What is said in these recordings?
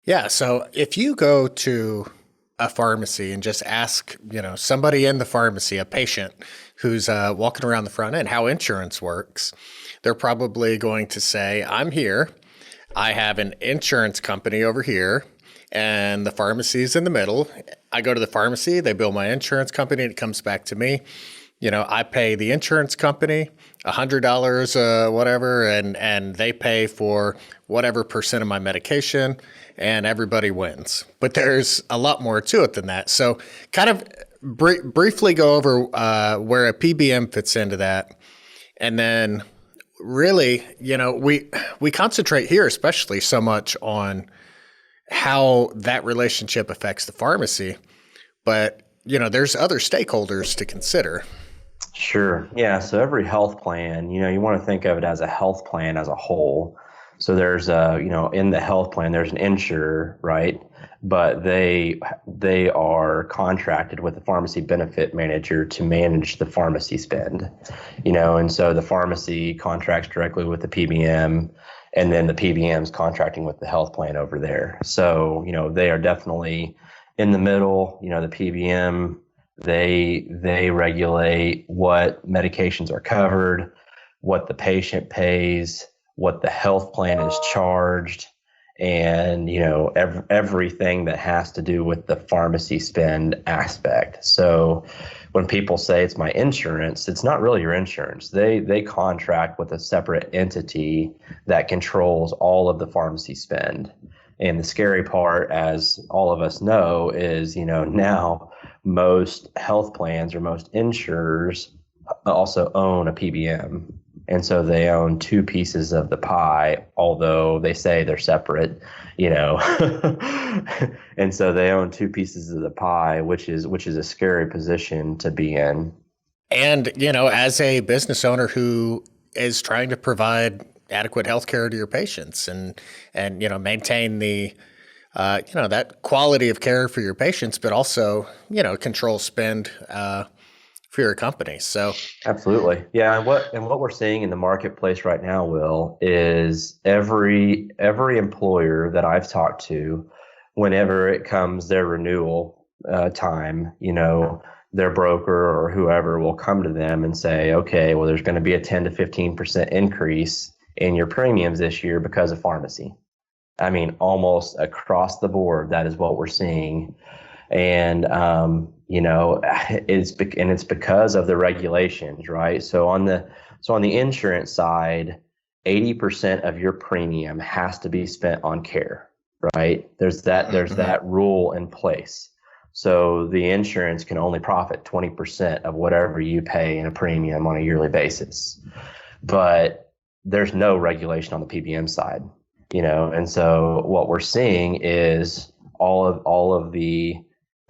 Yeah. So if you go to a pharmacy and just ask, somebody in the pharmacy, a patient who's walking around the front end, how insurance works, they're probably going to say, I'm here. I have an insurance company over here, and the pharmacy's in the middle. I go to the pharmacy, they bill my insurance company, and it comes back to me. I pay the insurance company $100, whatever, and they pay for whatever percent of my medication, and everybody wins. But there's a lot more to it than that. So, kind of briefly go over where a PBM fits into that, and then really, we concentrate here, especially so much on how that relationship affects the pharmacy, but there's other stakeholders to consider. Sure. Yeah. So every health plan, you want to think of it as a health plan as a whole. So there's in the health plan, there's an insurer, right? But they are contracted with the pharmacy benefit manager to manage the pharmacy spend, and so the pharmacy contracts directly with the PBM, and then the PBM's contracting with the health plan over there. So, they are definitely in the middle. The PBM, they regulate what medications are covered, what the patient pays, what the health plan is charged, and everything that has to do with the pharmacy spend aspect. So when people say it's my insurance, it's not really your insurance. They contract with a separate entity that controls all of the pharmacy spend. And the scary part, as all of us know, is now most health plans or most insurers also own a PBM. And so they own two pieces of the pie, although they say they're separate, and so they own two pieces of the pie, which is a scary position to be in. And, as a business owner who is trying to provide adequate health care to your patients and maintain the, that quality of care for your patients, but also, control spend, for your company. So absolutely. Yeah. And what we're seeing in the marketplace right now, Will, is every employer that I've talked to, whenever it comes their renewal time, their broker or whoever will come to them and say, okay, well, there's going to be a 10 to 15% increase in your premiums this year because of pharmacy. I mean, almost across the board, that is what we're seeing. And, it's because of the regulations, right? So on the insurance side, 80% of your premium has to be spent on care, right? There's that rule in place. So the insurance can only profit 20% of whatever you pay in a premium on a yearly basis. But there's no regulation on the PBM side, and so what we're seeing is all of the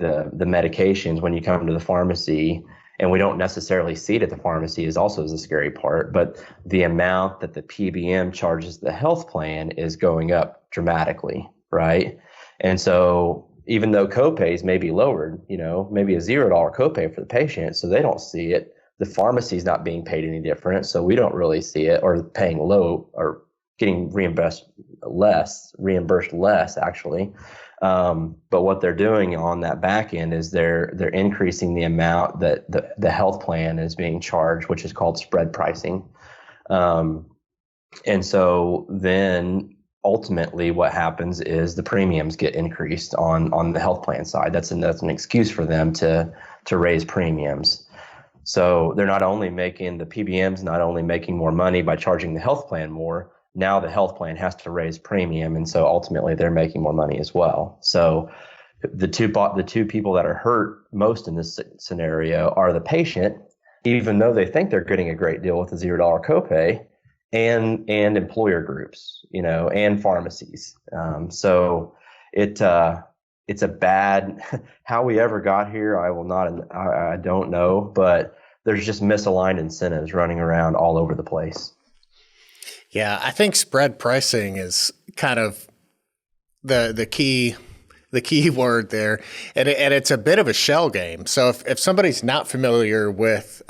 medications when you come to the pharmacy, and we don't necessarily see it at the pharmacy is also the scary part, but the amount that the PBM charges the health plan is going up dramatically, right? And so even though copays may be lowered, maybe a $0 copay for the patient, so they don't see it. The pharmacy is not being paid any different, so we don't really see it, or paying low or getting reimbursed less actually. But what they're doing on that back end is they're increasing the amount that the health plan is being charged, which is called spread pricing. And so then ultimately what happens is the premiums get increased on the health plan side. That's an excuse for them to raise premiums. So they're not only making the PBMs not only making more money by charging the health plan more, now the health plan has to raise premium, and so ultimately they're making more money as well. So the two people that are hurt most in this scenario are the patient, even though they think they're getting a great deal with a $0 copay, and employer groups, and pharmacies. So it's a bad, how we ever got here, I don't know, but there's just misaligned incentives running around all over the place. Yeah, I think spread pricing is kind of the key word there, and it's a bit of a shell game. So if somebody's not familiar with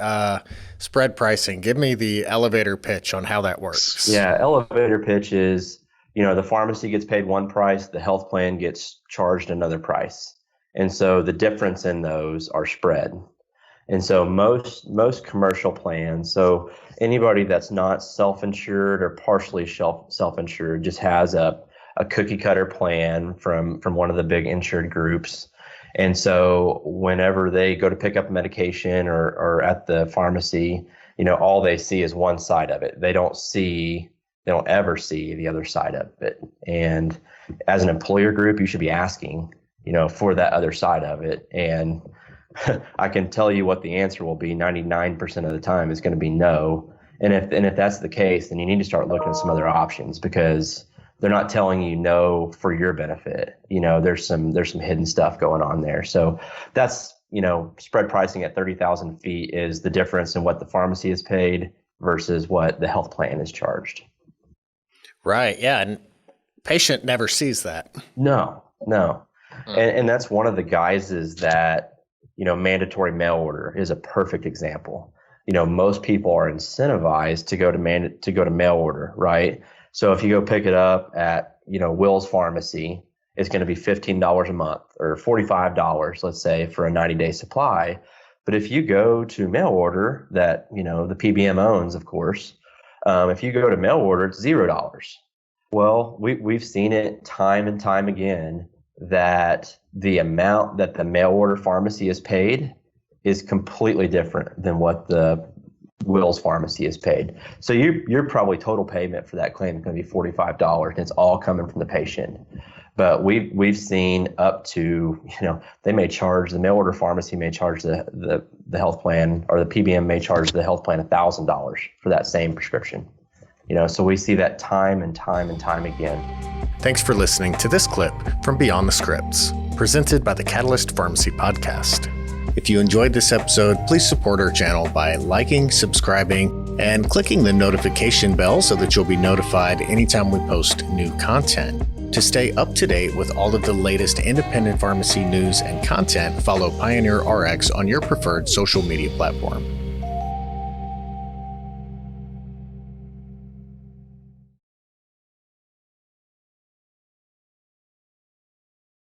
spread pricing, give me the elevator pitch on how that works. Yeah, elevator pitch is the pharmacy gets paid one price, the health plan gets charged another price. And so the difference in those are spread. And so most commercial plans, so anybody that's not self-insured or partially self-insured just has a cookie cutter plan from one of the big insured groups. And so whenever they go to pick up medication or at the pharmacy, all they see is one side of it. They don't ever see the other side of it. And as an employer group, you should be asking, for that other side of it. And I can tell you what the answer will be 99% of the time is going to be no. And if that's the case, then you need to start looking at some other options, because they're not telling you no for your benefit. There's some hidden stuff going on there. So that's, spread pricing at 30,000 feet is the difference in what the pharmacy is paid versus what the health plan is charged. Right. Yeah. And patient never sees that. No. And that's one of the guises that, mandatory mail order is a perfect example. Most people are incentivized to go to mail order, right? So if you go pick it up at, Will's Pharmacy, it's going to be $15 a month or $45, let's say, for a 90-day supply. But if you go to mail order that, the PBM owns, of course, if you go to mail order, it's $0. Well, we've seen it time and time again that the amount that the mail order pharmacy is paid is completely different than what the Will's Pharmacy is paid. So your probably total payment for that claim is going to be $45, and it's all coming from the patient. But we've seen up to, they may charge, the mail order pharmacy may charge the health plan, or the PBM may charge the health plan $1,000 for that same prescription. So we see that time and time and time again. Thanks for listening to this clip from Beyond the Scripts, presented by the Catalyst Pharmacy Podcast. If you enjoyed this episode, please support our channel by liking, subscribing, and clicking the notification bell so that you'll be notified anytime we post new content. To stay up to date with all of the latest independent pharmacy news and content, follow PioneerRx on your preferred social media platform.